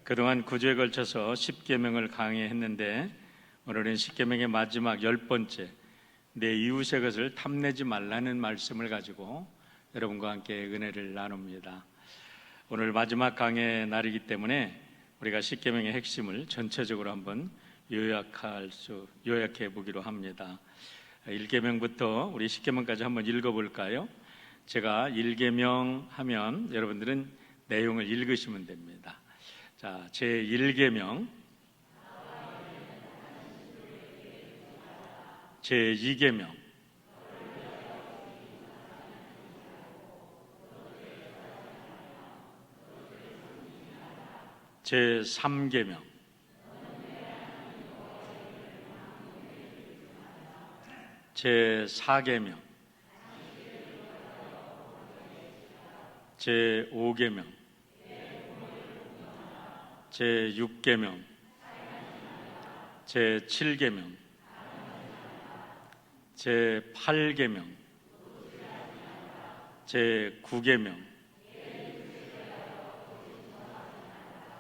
그동안 9주에 걸쳐서 10계명을 강의했는데 오늘은 10계명의 마지막 10번째 내 이웃의 것을 탐내지 말라는 말씀을 가지고 여러분과 함께 은혜를 나눕니다. 오늘 마지막 강의 날이기 때문에 우리가 10계명의 핵심을 전체적으로 한번 요약해 보기로 합니다. 1계명부터 우리 10계명까지 한번 읽어볼까요? 제가 1계명 하면 여러분들은 내용을 읽으시면 됩니다. 자, 제1계명, 제2계명, 제3계명, 제4계명, 제5계명, 제6계명, 제7계명, 제8계명, 제9계명,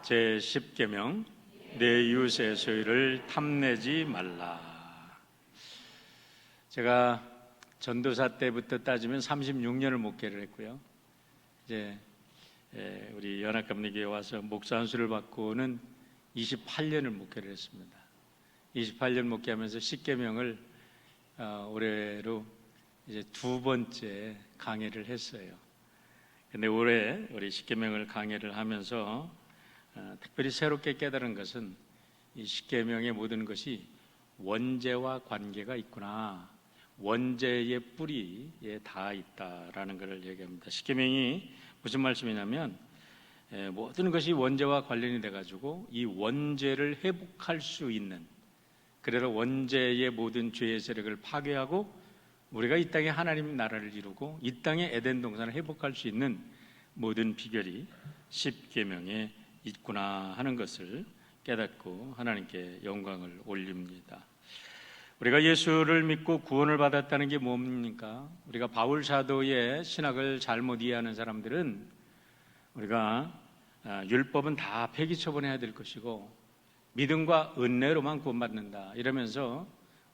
제10계명, 내 이웃의 소유를 탐내지 말라. 제가 전도사 때부터 따지면 36년을 목회를 했고요. 이제 우리 연합감리교회에 와서 목사 안수를 받고는 28년을 목회를 했습니다. 28년 목회하면서 10계명을 올해로 이제 2번째 강의를 했어요. 근데 올해 우리 10계명을 강의를 하면서 특별히 새롭게 깨달은 것은 이 10계명의 모든 것이 원죄와 관계가 있구나. 원죄의 뿌리에 다 있다라는 것을 얘기합니다. 10계명이 무슨 말씀이냐면 모든 것이 원죄와 관련이 돼가지고 이 원죄를 회복할 수 있는, 그래서 원죄의 모든 죄의 세력을 파괴하고 우리가 이 땅에 하나님 나라를 이루고 이 땅에 에덴 동산을 회복할 수 있는 모든 비결이 10계명에 있구나 하는 것을 깨닫고 하나님께 영광을 올립니다. 우리가 예수를 믿고 구원을 받았다는 게 뭡니까? 우리가 바울 사도의 신학을 잘못 이해하는 사람들은 우리가 율법은 다 폐기 처분해야 될 것이고 믿음과 은혜로만 구원받는다 이러면서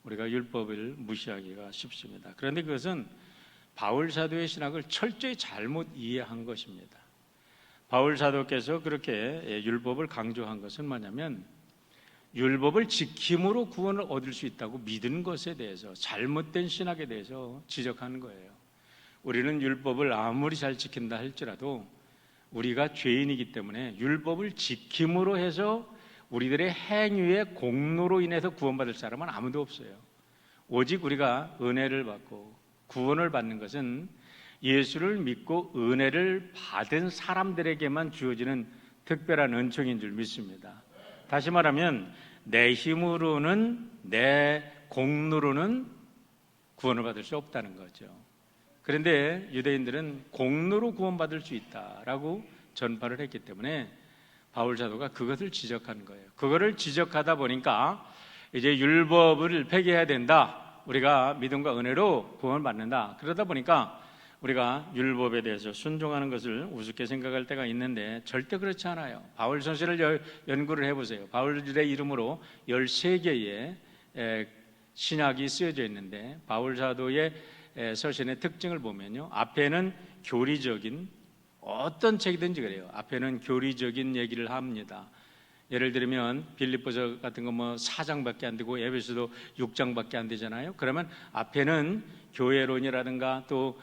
우리가 율법을 무시하기가 쉽습니다. 그런데 그것은 바울 사도의 신학을 철저히 잘못 이해한 것입니다. 바울 사도께서 그렇게 율법을 강조한 것은 뭐냐면 율법을 지킴으로 구원을 얻을 수 있다고 믿은 것에 대해서, 잘못된 신학에 대해서 지적하는 거예요. 우리는 율법을 아무리 잘 지킨다 할지라도 우리가 죄인이기 때문에 율법을 지킴으로 해서 우리들의 행위의 공로로 인해서 구원받을 사람은 아무도 없어요. 오직 우리가 은혜를 받고 구원을 받는 것은 예수를 믿고 은혜를 받은 사람들에게만 주어지는 특별한 은총인 줄 믿습니다. 다시 말하면 내 힘으로는, 내 공로로는 구원을 받을 수 없다는 거죠. 그런데 유대인들은 공로로 구원받을 수 있다라고 전파를 했기 때문에 바울 사도가 그것을 지적한 거예요. 그거를 지적하다 보니까 이제 율법을 폐기해야 된다. 우리가 믿음과 은혜로 구원을 받는다. 그러다 보니까 우리가 율법에 대해서 순종하는 것을 우습게 생각할 때가 있는데 절대 그렇지 않아요. 바울 서신을 연구를 해보세요. 바울의 이름으로 13개의 신약이 쓰여져 있는데 바울 사도의 서신의 특징을 보면요, 앞에는 교리적인, 어떤 책이든지 그래요. 앞에는 교리적인 얘기를 합니다. 예를 들면 빌립보서 같은 거 4장밖에 안 되고 에베소도 6장밖에 안 되잖아요. 그러면 앞에는 교회론이라든가 또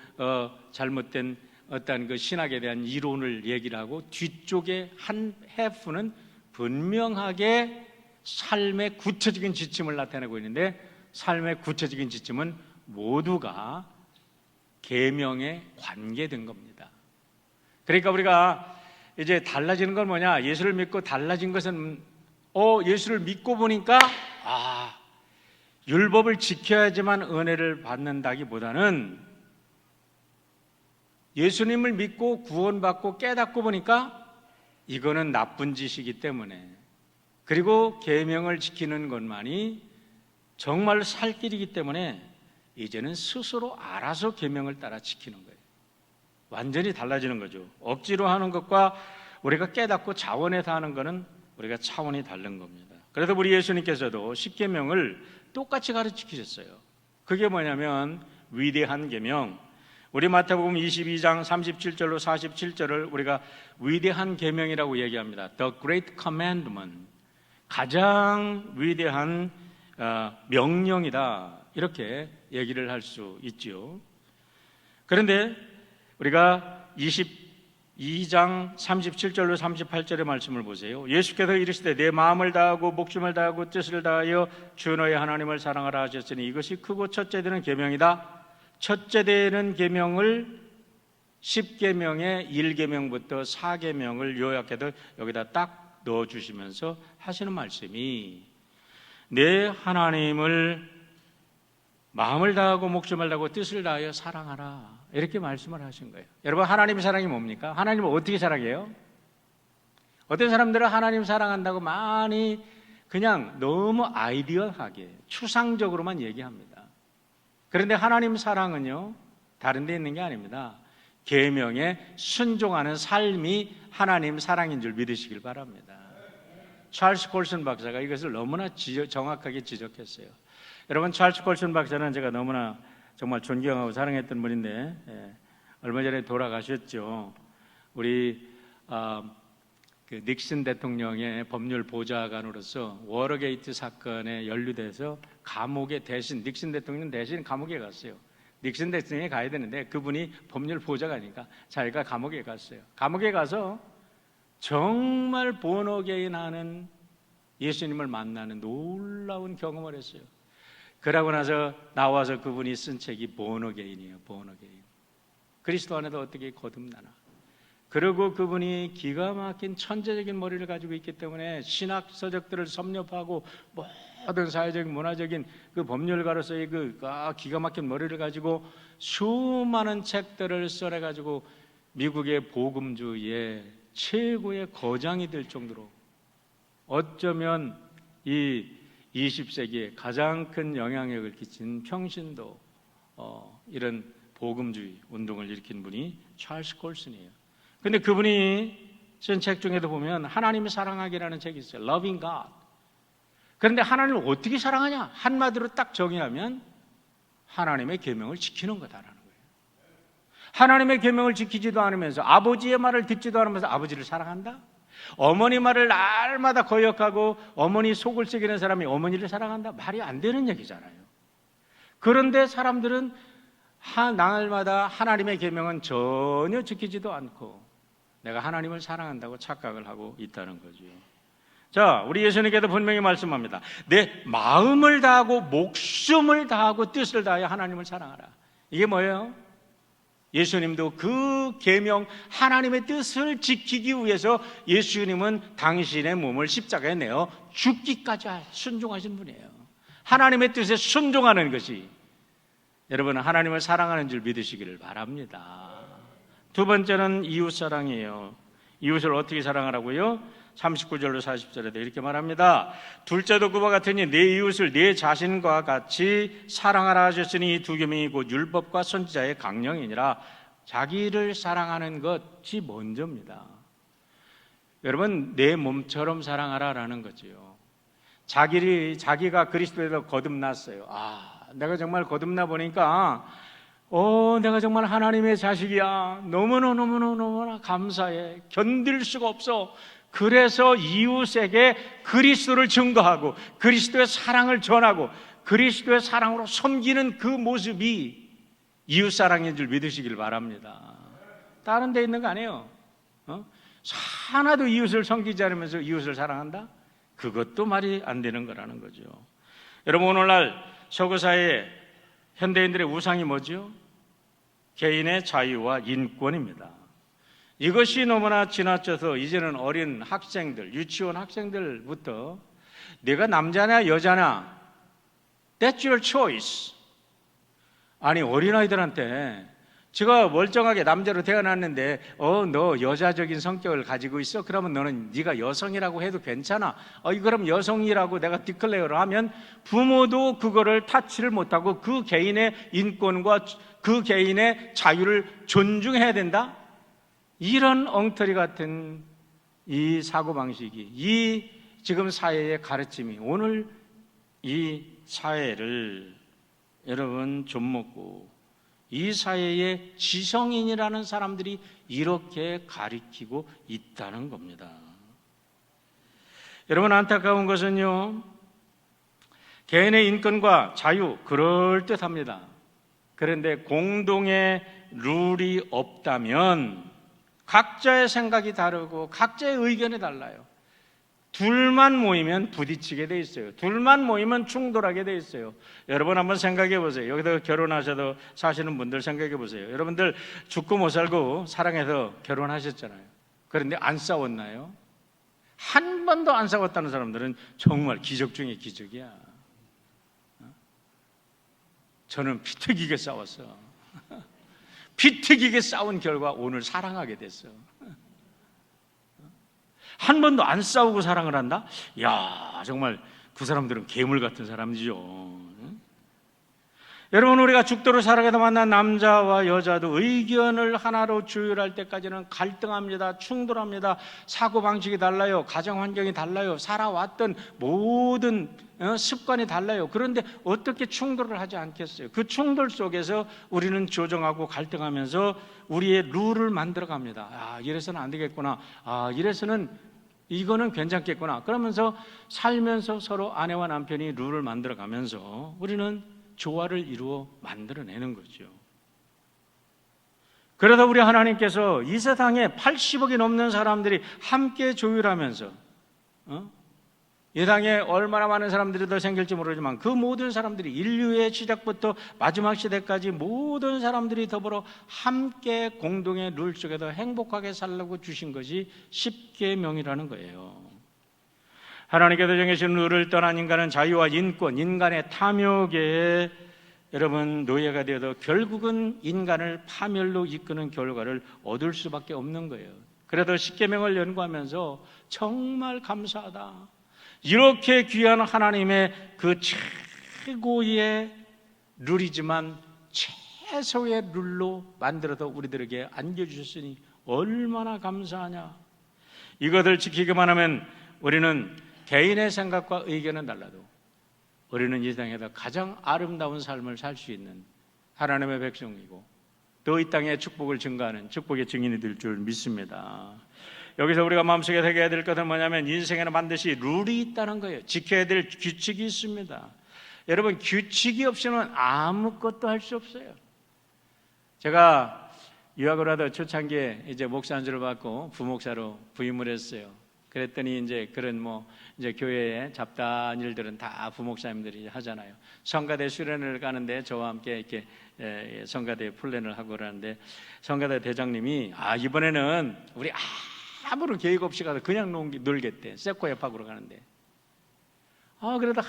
잘못된 어떤 그 신학에 대한 이론을 얘기를 하고 뒤쪽에 한 해프는 분명하게 삶의 구체적인 지침을 나타내고 있는데 삶의 구체적인 지침은 모두가 계명에 관계된 겁니다. 그러니까 우리가 이제 달라지는 건 뭐냐? 예수를 믿고 달라진 것은 예수를 믿고 보니까 율법을 지켜야지만 은혜를 받는다기보다는 예수님을 믿고 구원받고 깨닫고 보니까 이거는 나쁜 짓이기 때문에, 그리고 계명을 지키는 것만이 정말 살 길이기 때문에 이제는 스스로 알아서 계명을 따라 지키는 거예요. 완전히 달라지는 거죠. 억지로 하는 것과 우리가 깨닫고 자원해서 하는 것은 우리가 차원이 다른 겁니다. 그래서 우리 예수님께서도 십계명을 똑같이 가르치셨어요. 그게 뭐냐면 위대한 계명, 우리 마태복음 22장 37절로 47절을 우리가 위대한 계명이라고 얘기합니다. The Great Commandment, 가장 위대한 명령이다, 이렇게 얘기를 할 수 있죠. 그런데 우리가 22장 37절로 38절의 말씀을 보세요. 예수께서 이르시되 내 마음을 다하고 목숨을 다하고 뜻을 다하여 주 너의 하나님을 사랑하라 하셨으니 이것이 크고 첫째 되는 계명이다. 첫째 되는 계명을 10계명의 1계명부터 4계명을 요약해서 여기다 딱 넣어주시면서 하시는 말씀이 내 하나님을 마음을 다하고 목숨을 다하고 뜻을 다하여 사랑하라, 이렇게 말씀을 하신 거예요. 여러분, 하나님의 사랑이 뭡니까? 하나님을 어떻게 사랑해요? 어떤 사람들은 하나님 사랑한다고 많이 그냥 너무 아이디어하게 추상적으로만 얘기합니다. 그런데 하나님 사랑은요, 다른 데 있는 게 아닙니다. 계명에 순종하는 삶이 하나님 사랑인 줄 믿으시길 바랍니다. 찰스 콜슨 박사가 이것을 너무나 정확하게 지적했어요. 여러분, 찰스 콜슨 박사는 제가 너무나 정말 존경하고 사랑했던 분인데 얼마 전에 돌아가셨죠. 우리 그 닉슨 대통령의 법률 보좌관으로서 워터게이트 사건에 연루돼서 감옥에 대신, 닉슨 대통령 대신 감옥에 갔어요. 닉슨 대통령이 가야 되는데 그분이 법률 보좌관이니까 자기가 감옥에 갔어요. 감옥에 가서 정말 본어게인 하는 예수님을 만나는 놀라운 경험을 했어요. 그러고 나서 나와서 그분이 쓴 책이 본어게인이에요. 본어게인. 그리스도 안에도 어떻게 거듭나나. 그리고 그분이 기가 막힌 천재적인 머리를 가지고 있기 때문에 신학 서적들을 섭렵하고 모든 사회적인 문화적인 그 법률가로서의 그 기가 막힌 머리를 가지고 수많은 책들을 써내가지고 미국의 복음주의의 최고의 거장이 될 정도로 어쩌면 이 20세기에 가장 큰 영향력을 끼친 평신도 이런 복음주의 운동을 일으킨 분이 찰스 콜슨이에요. 근데 그분이 쓴 책 중에도 보면 하나님을 사랑하기라는 책이 있어요. Loving God. 그런데 하나님을 어떻게 사랑하냐? 한마디로 딱 정의하면 하나님의 계명을 지키는 거다라는 거예요. 하나님의 계명을 지키지도 않으면서 아버지의 말을 듣지도 않으면서 아버지를 사랑한다? 어머니 말을 날마다 거역하고 어머니 속을 새기는 사람이 어머니를 사랑한다? 말이 안 되는 얘기잖아요. 그런데 사람들은 날마다 하나님의 계명은 전혀 지키지도 않고 내가 하나님을 사랑한다고 착각을 하고 있다는 거죠. 자, 우리 예수님께도 분명히 말씀합니다. 내 마음을 다하고 목숨을 다하고 뜻을 다하여 하나님을 사랑하라. 이게 뭐예요? 예수님도 그 계명 하나님의 뜻을 지키기 위해서 예수님은 당신의 몸을 십자가에 내어 죽기까지 순종하신 분이에요. 하나님의 뜻에 순종하는 것이 여러분은 하나님을 사랑하는 줄 믿으시기를 바랍니다. 두 번째는 이웃사랑이에요. 이웃을 어떻게 사랑하라고요? 39절로 40절에도 이렇게 말합니다. 둘째도 그와 같으니 내 이웃을 내 자신과 같이 사랑하라 하셨으니 이 두 계명이 곧 율법과 선지자의 강령이니라. 자기를 사랑하는 것이 먼저입니다. 여러분, 내 몸처럼 사랑하라라는 거지요. 자기가 그리스도에서 거듭났어요. 내가 정말 거듭나 보니까 내가 정말 하나님의 자식이야. 너무나 감사해. 견딜 수가 없어. 그래서 이웃에게 그리스도를 증거하고 그리스도의 사랑을 전하고 그리스도의 사랑으로 섬기는 그 모습이 이웃사랑인 줄 믿으시길 바랍니다. 다른 데 있는 거 아니에요. 하나도 이웃을 섬기지 않으면서 이웃을 사랑한다? 그것도 말이 안 되는 거라는 거죠. 여러분, 오늘날 서구사회 현대인들의 우상이 뭐죠? 개인의 자유와 인권입니다. 이것이 너무나 지나쳐서 이제는 어린 학생들, 유치원 학생들부터 내가 남자냐 여자냐, That's your choice. 아니, 어린아이들한테 제가 멀쩡하게 남자로 태어났는데 너 여자적인 성격을 가지고 있어? 그러면 너는 네가 여성이라고 해도 괜찮아. 그럼 여성이라고 내가 디클레어를 하면 부모도 그거를 타치를 못하고 그 개인의 인권과 그 개인의 자유를 존중해야 된다? 이런 엉터리 같은 이 사고방식이, 이 지금 사회의 가르침이 오늘 이 사회를 여러분 좀먹고 이 사회의 지성인이라는 사람들이 이렇게 가리키고 있다는 겁니다. 여러분, 안타까운 것은요, 개인의 인권과 자유 그럴듯합니다. 그런데 공동의 룰이 없다면 각자의 생각이 다르고 각자의 의견이 달라요. 둘만 모이면 부딪히게 돼 있어요. 둘만 모이면 충돌하게 돼 있어요. 여러분 한번 생각해 보세요. 여기서 결혼하셔도 사시는 분들 생각해 보세요. 여러분들 죽고 못 살고 사랑해서 결혼하셨잖아요. 그런데 안 싸웠나요? 한 번도 안 싸웠다는 사람들은 정말 기적 중에 기적이야. 저는 피 튀기게 싸웠어. 피 튀기게 싸운 결과 오늘 사랑하게 됐어. 한 번도 안 싸우고 사랑을 한다? 야, 정말 그 사람들은 괴물 같은 사람이죠. 여러분, 우리가 죽도록 사랑해서 만난 남자와 여자도 의견을 하나로 조율할 때까지는 갈등합니다. 충돌합니다. 사고방식이 달라요. 가정 환경이 달라요. 살아왔던 모든 습관이 달라요. 그런데 어떻게 충돌을 하지 않겠어요? 그 충돌 속에서 우리는 조정하고 갈등하면서 우리의 룰을 만들어 갑니다. 아, 이래서는 안 되겠구나. 아, 이래서는 이거는 괜찮겠구나. 그러면서 살면서 서로 아내와 남편이 룰을 만들어 가면서 우리는 조화를 이루어 만들어내는 거죠. 그러다 우리 하나님께서 이 세상에 80억이 넘는 사람들이 함께 조율하면서 이 땅에 얼마나 많은 사람들이 더 생길지 모르지만 그 모든 사람들이 인류의 시작부터 마지막 시대까지 모든 사람들이 더불어 함께 공동의 룰 속에서 행복하게 살라고 주신 것이 십계명이라는 거예요. 하나님께서 정해주신 룰을 떠난 인간은 자유와 인권, 인간의 탐욕에 여러분 노예가 되어도 결국은 인간을 파멸로 이끄는 결과를 얻을 수밖에 없는 거예요. 그래도 십계명을 연구하면서 정말 감사하다. 이렇게 귀한 하나님의 그 최고의 룰이지만 최소의 룰로 만들어서 우리들에게 안겨주셨으니 얼마나 감사하냐. 이것을 지키기만 하면 우리는 개인의 생각과 의견은 달라도 우리는 이 땅에서 가장 아름다운 삶을 살 수 있는 하나님의 백성이고 또 이 땅에 축복을 증가하는 축복의 증인이 될 줄 믿습니다. 여기서 우리가 마음속에 새겨야 될 것은 뭐냐면 인생에는 반드시 룰이 있다는 거예요. 지켜야 될 규칙이 있습니다. 여러분, 규칙이 없이는 아무것도 할 수 없어요. 제가 유학을 하다 초창기에 이제 목사 안수를 받고 부목사로 부임을 했어요. 그랬더니 이제 그런 이제 교회에 잡다한 일들은 다 부목사님들이 하잖아요. 성가대 수련회를 가는데 저와 함께 이렇게 성가대 플랜을 하고 그러는데 성가대 대장님이 이번에는 우리 아무런 계획 없이 가서 그냥 놀겠대. 세코야 파크로 가는데. 그러다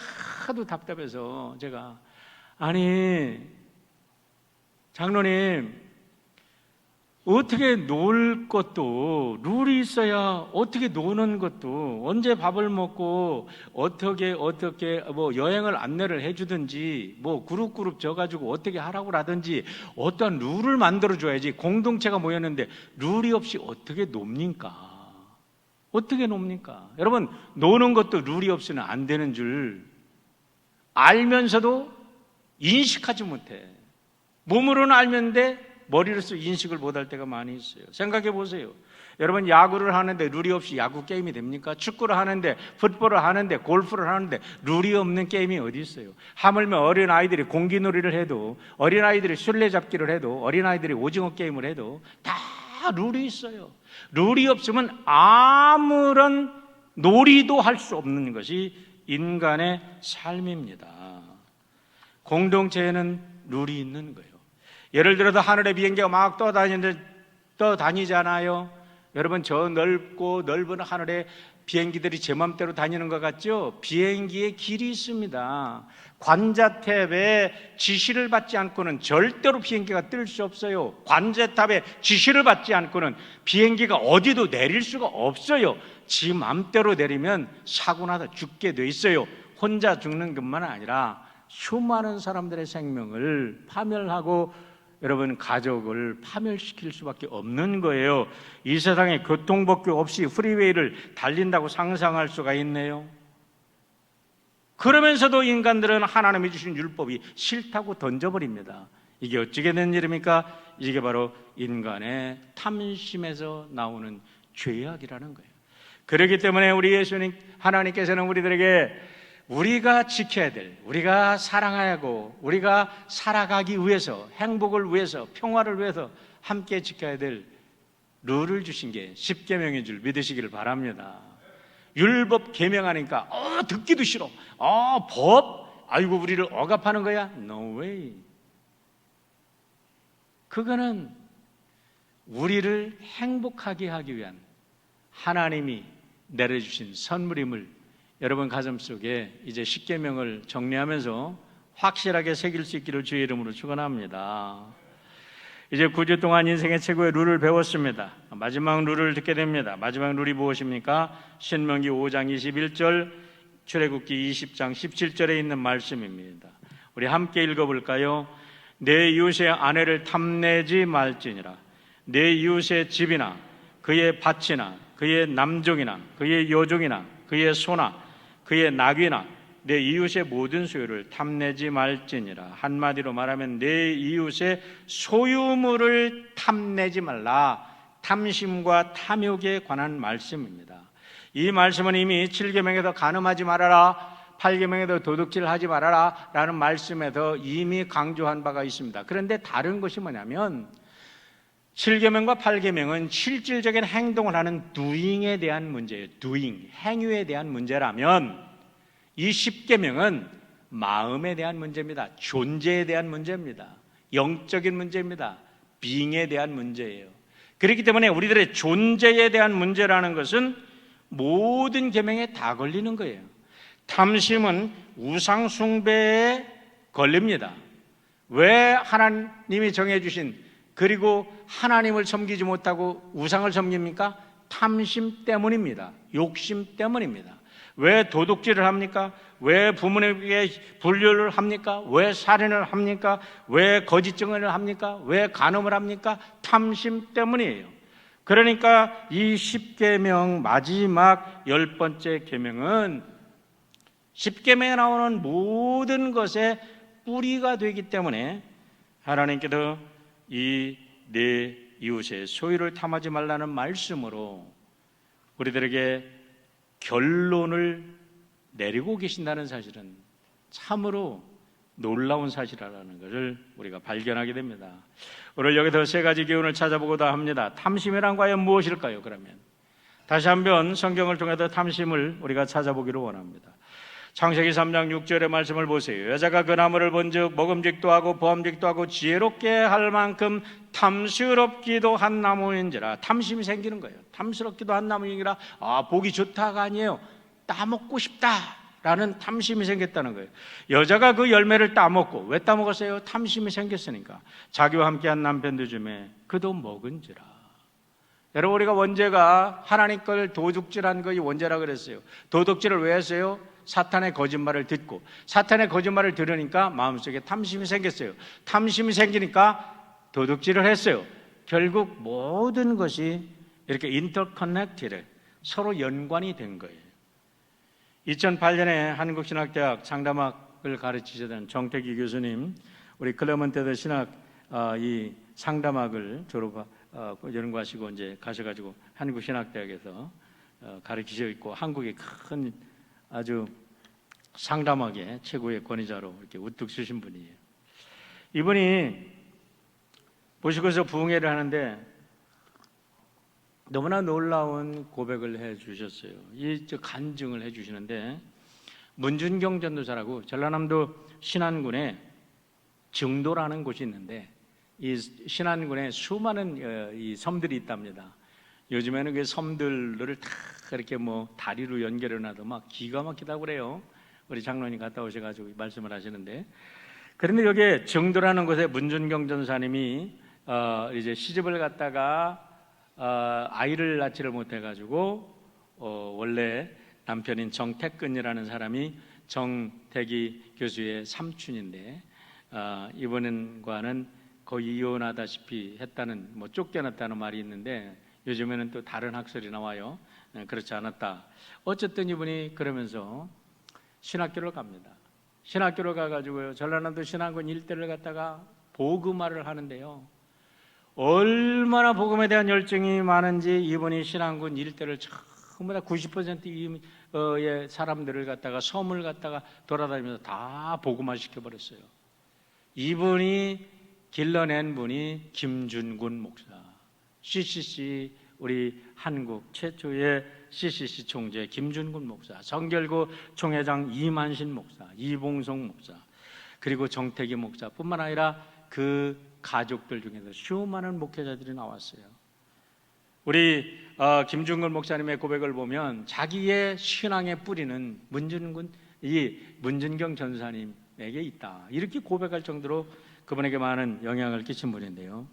하도 답답해서 제가 아니 장로님 어떻게 놀 것도 룰이 있어야 어떻게 노는 것도 언제 밥을 먹고 어떻게 여행을 안내를 해주든지 그룹 져가지고 어떻게 하라고 라든지 어떤 룰을 만들어줘야지. 공동체가 모였는데 룰이 없이 어떻게 놉니까? 어떻게 놉니까? 여러분, 노는 것도 룰이 없이는 안 되는 줄 알면서도 인식하지 못해. 몸으로는 알면데 머리로서 인식을 못할 때가 많이 있어요. 생각해 보세요. 여러분, 야구를 하는데 룰이 없이 야구 게임이 됩니까? 축구를 하는데, 풋볼을 하는데, 골프를 하는데 룰이 없는 게임이 어디 있어요? 하물며 어린아이들이 공기놀이를 해도, 어린아이들이 술래잡기를 해도, 어린아이들이 오징어 게임을 해도 다 룰이 있어요. 룰이 없으면 아무런 놀이도 할 수 없는 것이 인간의 삶입니다. 공동체에는 룰이 있는 거예요. 예를 들어서 하늘에 비행기가 막 떠다니잖아요. 여러분, 저 넓고 넓은 하늘에 비행기들이 제 맘대로 다니는 것 같죠? 비행기에 길이 있습니다. 관자탑의 지시를 받지 않고는 절대로 비행기가 뜰 수 없어요. 관자탑의 지시를 받지 않고는 비행기가 어디도 내릴 수가 없어요. 지 맘대로 내리면 사고 나서 죽게 돼 있어요. 혼자 죽는 것만 아니라 수많은 사람들의 생명을 파멸하고 여러분 가족을 파멸시킬 수밖에 없는 거예요. 이 세상에 교통법규 없이 프리웨이를 달린다고 상상할 수가 있네요. 그러면서도 인간들은 하나님이 주신 율법이 싫다고 던져버립니다. 이게 어찌게 된 일입니까? 이게 바로 인간의 탐심에서 나오는 죄악이라는 거예요. 그렇기 때문에 우리 예수님 하나님께서는 우리들에게 우리가 지켜야 될, 우리가 사랑해야 하고 우리가 살아가기 위해서, 행복을 위해서, 평화를 위해서 함께 지켜야 될 룰을 주신 게 십계명인 줄 믿으시기를 바랍니다. 율법 계명하니까 듣기도 싫어. 법? 아이고 우리를 억압하는 거야? No way. 그거는 우리를 행복하게 하기 위한 하나님이 내려주신 선물임을 여러분 가슴속에 이제 십계명을 정리하면서 확실하게 새길 수 있기를 주의 이름으로 축원합니다. 이제 9주 동안 인생의 최고의 룰을 배웠습니다. 마지막 룰을 듣게 됩니다. 마지막 룰이 무엇입니까? 신명기 5장 21절, 출애굽기 20장 17절에 있는 말씀입니다. 우리 함께 읽어볼까요? 내 이웃의 아내를 탐내지 말지니라. 내 이웃의 집이나 그의 밭이나 그의 남종이나 그의 여종이나 그의 소나 그의 낙이나 내 이웃의 모든 소유를 탐내지 말지니라. 한마디로 말하면 내 이웃의 소유물을 탐내지 말라. 탐심과 탐욕에 관한 말씀입니다. 이 말씀은 이미 7계명에서 간음하지 말아라, 8계명에도 도둑질하지 말아라 라는 말씀에서 이미 강조한 바가 있습니다. 그런데 다른 것이 뭐냐면 7계명과 8계명은 실질적인 행동을 하는 doing에 대한 문제예요. doing, 행위에 대한 문제라면 이 10계명은 마음에 대한 문제입니다. 존재에 대한 문제입니다. 영적인 문제입니다. being에 대한 문제예요. 그렇기 때문에 우리들의 존재에 대한 문제라는 것은 모든 계명에 다 걸리는 거예요. 탐심은 우상 숭배에 걸립니다. 왜 하나님이 정해주신, 그리고 하나님을 섬기지 못하고 우상을 섬깁니까? 탐심 때문입니다. 욕심 때문입니다. 왜 도둑질을 합니까? 왜 부모님에게 불륜을 합니까? 왜 살인을 합니까? 왜 거짓 증언을 합니까? 왜 간음을 합니까? 탐심 때문이에요. 그러니까 이 10계명 마지막 10번째 계명은 10계명에 나오는 모든 것의 뿌리가 되기 때문에 하나님께서 이 내 이웃의 소유를 탐하지 말라는 말씀으로 우리들에게 결론을 내리고 계신다는 사실은 참으로 놀라운 사실이라는 것을 우리가 발견하게 됩니다. 오늘 여기서 세 가지 기운을 찾아보고자 합니다. 탐심이란 과연 무엇일까요? 그러면 다시 한번 성경을 통해서 탐심을 우리가 찾아보기를 원합니다. 창세기 3장 6절의 말씀을 보세요. 여자가 그 나무를 본즉 먹음직도 하고 보암직도 하고 지혜롭게 할 만큼 탐스럽기도 한 나무인지라. 탐심이 생기는 거예요. 탐스럽기도 한 나무인지라. 보기 좋다가 아니에요. 따먹고 싶다라는 탐심이 생겼다는 거예요. 여자가 그 열매를 따먹고, 왜 따먹었어요? 탐심이 생겼으니까. 자기와 함께한 남편도 주매 그도 먹은지라. 여러분, 우리가 원죄가 하나님 걸 도둑질한 것이 원죄라 그랬어요. 도둑질을 왜 했어요? 사탄의 거짓말을 듣고, 사탄의 거짓말을 들으니까 마음속에 탐심이 생겼어요. 탐심이 생기니까 도둑질을 했어요. 결국 모든 것이 이렇게 인터커넥티드, 서로 연관이 된 거예요. 2008년에 한국신학대학 상담학을 가르치시던 정태기 교수님, 우리 클레먼테드 신학 이 상담학을 연구하시고 이제 가셔가지고 한국신학대학에서 가르치시고 있고, 한국의 큰 아주 상담학의 최고의 권위자로 이렇게 우뚝 서신 분이에요. 이분이 보시고서 부흥회를 하는데 너무나 놀라운 고백을 해 주셨어요. 이 간증을 해 주시는데, 문준경 전도사라고 전라남도 신안군에 증도라는 곳이 있는데, 이 신안군에 수많은 이 섬들이 있답니다. 요즘에는 그 섬들을 다 이렇게 뭐 다리로 연결해 놔도 막 기가 막히다고 그래요. 우리 장로님 갔다 오셔가지고 말씀을 하시는데, 그런데 여기에 정도라는 곳에 문준경 전사님이 이제 시집을 갔다가 아이를 낳지를 못해가지고 원래 남편인 정태근이라는 사람이 정태기 교수의 삼촌인데, 이분과는 거의 이혼하다시피 했다는, 뭐 쫓겨났다는 말이 있는데 요즘에는 또 다른 학설이 나와요. 그렇지 않았다. 어쨌든 이분이 그러면서 신학교를 갑니다. 신학교를 가가지고요, 전라남도 신안군 일대를 갖다가 복음화를 하는데요, 얼마나 복음에 대한 열정이 많은지 이분이 신안군 일대를 전부 다 90%의 사람들을 갖다가, 섬을 갖다가 돌아다니면서 다 복음화 시켜버렸어요. 이분이 길러낸 분이 김준군 목사, CCC, 우리 한국 최초의 CCC 총재 김준군 목사, 성결고 총회장 이만신 목사, 이봉성 목사, 그리고 정태기 목사뿐만 아니라 그 가족들 중에서 수많은 목회자들이 나왔어요. 우리 김준근 목사님의 고백을 보면 자기의 신앙의 뿌리는 문준경 전사님에게 있다, 이렇게 고백할 정도로 그분에게 많은 영향을 끼친 분인데요.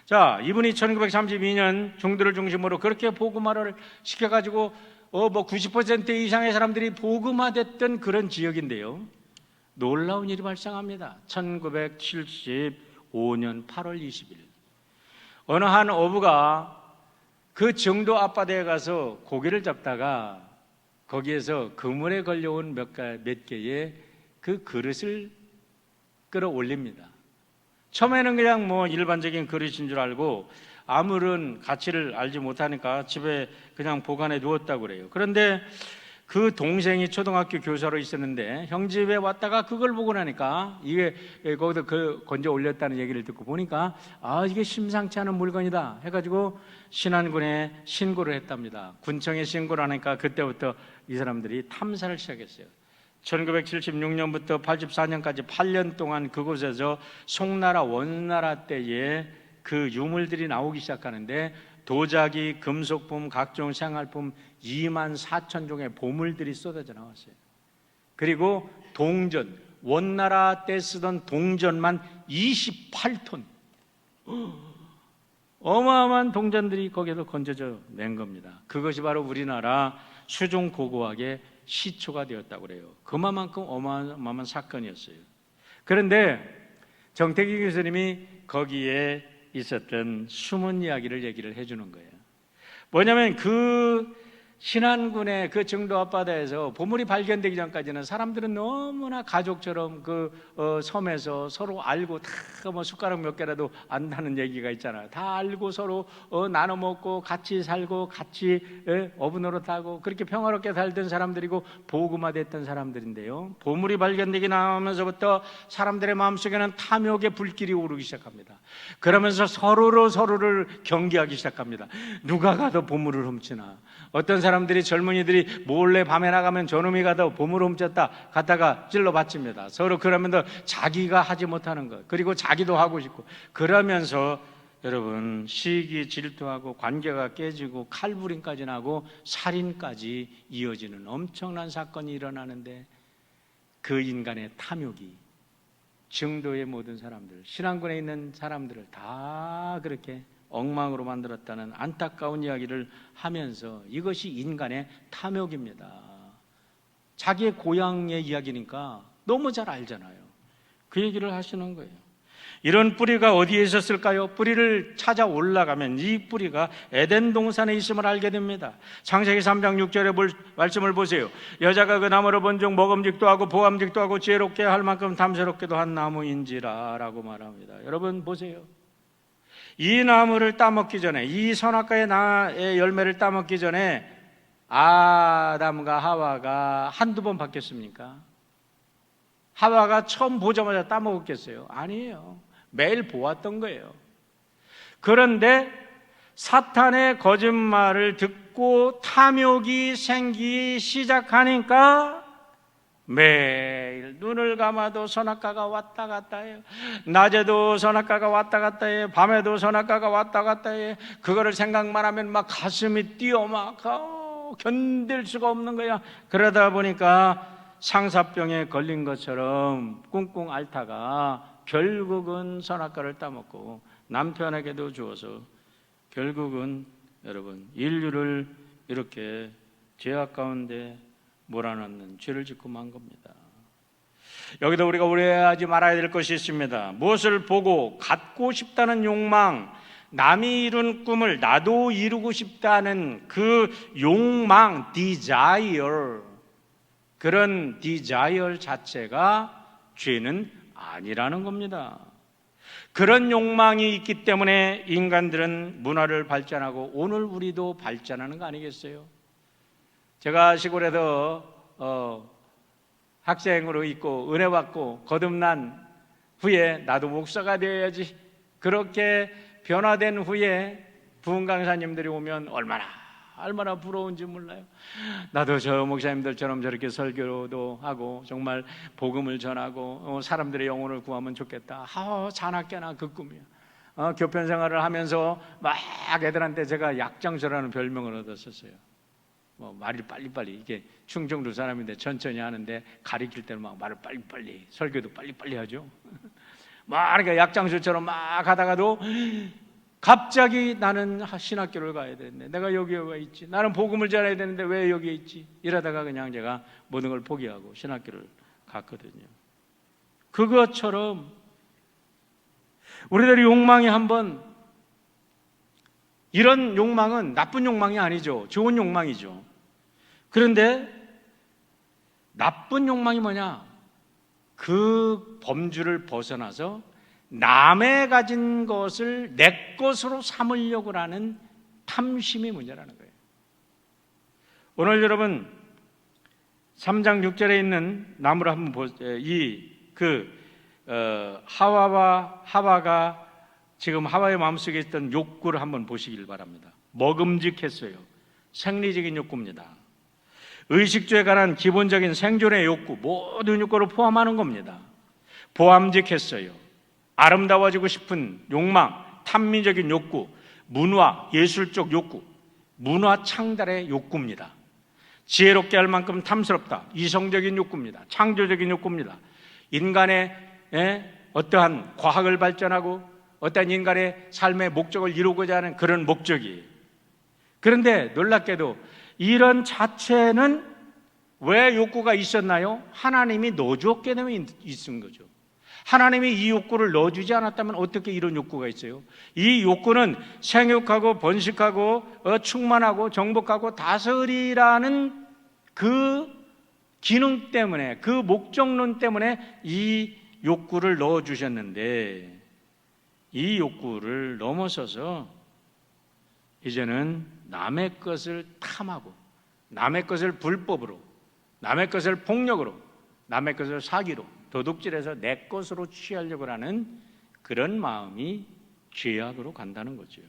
자, 이분이 1932년 중도를 중심으로 그렇게 복음화를 시켜가지고 90% 이상의 사람들이 복음화됐던 그런 지역인데요, 놀라운 일이 발생합니다. 1975년 8월 20일 어느 한 어부가 그 정도 앞바다에 가서 고기를 잡다가 거기에서 그물에 걸려온 몇 개의 그 그릇을 끌어올립니다. 처음에는 그냥 뭐 일반적인 그릇인 줄 알고 아무런 가치를 알지 못하니까 집에 그냥 보관해 두었다고 그래요. 그런데 그 동생이 초등학교 교사로 있었는데 형 집에 왔다가 그걸 보고 나니까, 이게 거기다 건져 올렸다는 얘기를 듣고 보니까 이게 심상치 않은 물건이다 해가지고 신안군에 신고를 했답니다. 군청에 신고를 하니까 그때부터 이 사람들이 탐사를 시작했어요. 1976년부터 84년까지 8년 동안 그곳에서 송나라 원나라 때에 그 유물들이 나오기 시작하는데, 도자기, 금속품, 각종 생활품 24,000종의 보물들이 쏟아져 나왔어요. 그리고 동전, 원나라 때 쓰던 동전만 28톤, 어마어마한 동전들이 거기에서 건져져 낸 겁니다. 그것이 바로 우리나라 수종 고고학의 시초가 되었다고 그래요. 그만큼 어마어마한 사건이었어요. 그런데 정태기 교수님이 거기에 있었던 숨은 이야기를 얘기를 해주는 거예요. 뭐냐면 그 신안군의 그 정도 앞바다에서 보물이 발견되기 전까지는 사람들은 너무나 가족처럼 그 섬에서 서로 알고, 다 뭐 숟가락 몇 개라도 안다는 얘기가 있잖아요. 다 알고 서로 나눠 먹고 같이 살고 같이 어부노릇하고 그렇게 평화롭게 살던 사람들이고 복음화됐던 사람들인데요, 보물이 발견되기 나오면서부터 사람들의 마음속에는 탐욕의 불길이 오르기 시작합니다. 그러면서 서로를 경계하기 시작합니다. 누가 가도 보물을 훔치나, 어떤 사람들이, 젊은이들이 몰래 밤에 나가면 저놈이 가다 보물을 훔쳤다 갔다가 찔러 바칩니다. 서로 그러면서 자기가 하지 못하는 것, 그리고 자기도 하고 싶고, 그러면서 여러분 시기 질투하고 관계가 깨지고 칼부림까지 나고 살인까지 이어지는 엄청난 사건이 일어나는데, 그 인간의 탐욕이 정도의 모든 사람들, 신안군에 있는 사람들을 다 그렇게 엉망으로 만들었다는 안타까운 이야기를 하면서, 이것이 인간의 탐욕입니다. 자기의 고향의 이야기니까 너무 잘 알잖아요. 그 얘기를 하시는 거예요. 이런 뿌리가 어디에 있었을까요? 뿌리를 찾아 올라가면 이 뿌리가 에덴 동산에 있음을 알게 됩니다. 창세기 3장 6절의 말씀을 보세요. 여자가 그 나무를 본 중 먹음직도 하고 보암직도 하고 지혜롭게 할 만큼 탐스럽게도 한 나무인지라 라고 말합니다. 여러분 보세요. 이 나무를 따먹기 전에, 이 선악과의 나의 열매를 따먹기 전에 아담과 하와가 한두 번 바뀌었습니까? 하와가 처음 보자마자 따먹었겠어요? 아니에요. 매일 보았던 거예요. 그런데 사탄의 거짓말을 듣고 탐욕이 생기기 시작하니까 매일 눈을 감아도 선악과가 왔다 갔다 해요. 낮에도 선악과가 왔다 갔다 해요. 밤에도 선악과가 왔다 갔다 해요. 그거를 생각만 하면 막 가슴이 뛰어 막 견딜 수가 없는 거야. 그러다 보니까 상사병에 걸린 것처럼 꿍꿍 앓다가 결국은 선악과를 따먹고 남편에게도 주어서 결국은 여러분 인류를 이렇게 죄악 가운데 몰아넣는 죄를 짓고 만 겁니다. 여기도 우리가 오해하지 말아야 될 것이 있습니다. 무엇을 보고 갖고 싶다는 욕망, 남이 이룬 꿈을 나도 이루고 싶다는 그 욕망, desire, 그런 desire 자체가 죄는 아니라는 겁니다. 그런 욕망이 있기 때문에 인간들은 문화를 발전하고 오늘 우리도 발전하는 거 아니겠어요? 제가 시골에서 학생으로 있고 은혜 받고 거듭난 후에 나도 목사가 되어야지, 그렇게 변화된 후에 부흥 강사님들이 오면 얼마나 부러운지 몰라요. 나도 저 목사님들처럼 저렇게 설교도 하고 정말 복음을 전하고 사람들의 영혼을 구하면 좋겠다. 자나깨나 그 꿈이야. 교편 생활을 하면서 막 애들한테 제가 약장수라는 별명을 얻었었어요. 말이 빨리빨리, 이게 충청도 사람인데 천천히 하는데 가리킬 때는 막 말을 빨리빨리, 설교도 빨리빨리 하죠. 막 그러니까 약장수처럼 막 하다가도 갑자기 나는 신학교를 가야 되는데 내가 여기에 왜 있지? 나는 복음을 전해야 되는데 왜 여기에 있지? 이러다가 그냥 제가 모든 걸 포기하고 신학교를 갔거든요. 그것처럼 우리들의 욕망이 한번, 이런 욕망은 나쁜 욕망이 아니죠. 좋은 욕망이죠. 그런데 나쁜 욕망이 뭐냐? 그 범주를 벗어나서 남의 가진 것을 내 것으로 삼으려고 하는 탐심이 문제라는 거예요. 오늘 여러분 3장 6절에 있는 나무를 한번 보세요. 하와가 지금 하와의 마음속에 있던 욕구를 한번 보시길 바랍니다. 먹음직했어요. 생리적인 욕구입니다. 의식주에 관한 기본적인 생존의 욕구, 모든 욕구를 포함하는 겁니다. 보암직했어요. 아름다워지고 싶은 욕망, 탐미적인 욕구, 문화, 예술적 욕구, 문화 창달의 욕구입니다. 지혜롭게 할 만큼 탐스럽다, 이성적인 욕구입니다. 창조적인 욕구입니다. 인간의 어떠한 과학을 발전하고 어떠한 인간의 삶의 목적을 이루고자 하는 그런 목적이에요. 그런데 놀랍게도 이런 자체는 왜 욕구가 있었나요? 하나님이 넣어주었기 때문에 있은 거죠. 하나님이 이 욕구를 넣어주지 않았다면 어떻게 이런 욕구가 있어요? 이 욕구는 생육하고 번식하고 충만하고 정복하고 다스리라는 그 기능 때문에, 그 목적론 때문에 이 욕구를 넣어주셨는데, 이 욕구를 넘어서서 이제는 남의 것을 탐하고 남의 것을 불법으로, 남의 것을 폭력으로, 남의 것을 사기로, 도둑질해서 내 것으로 취하려고 하는 그런 마음이 죄악으로 간다는 거죠.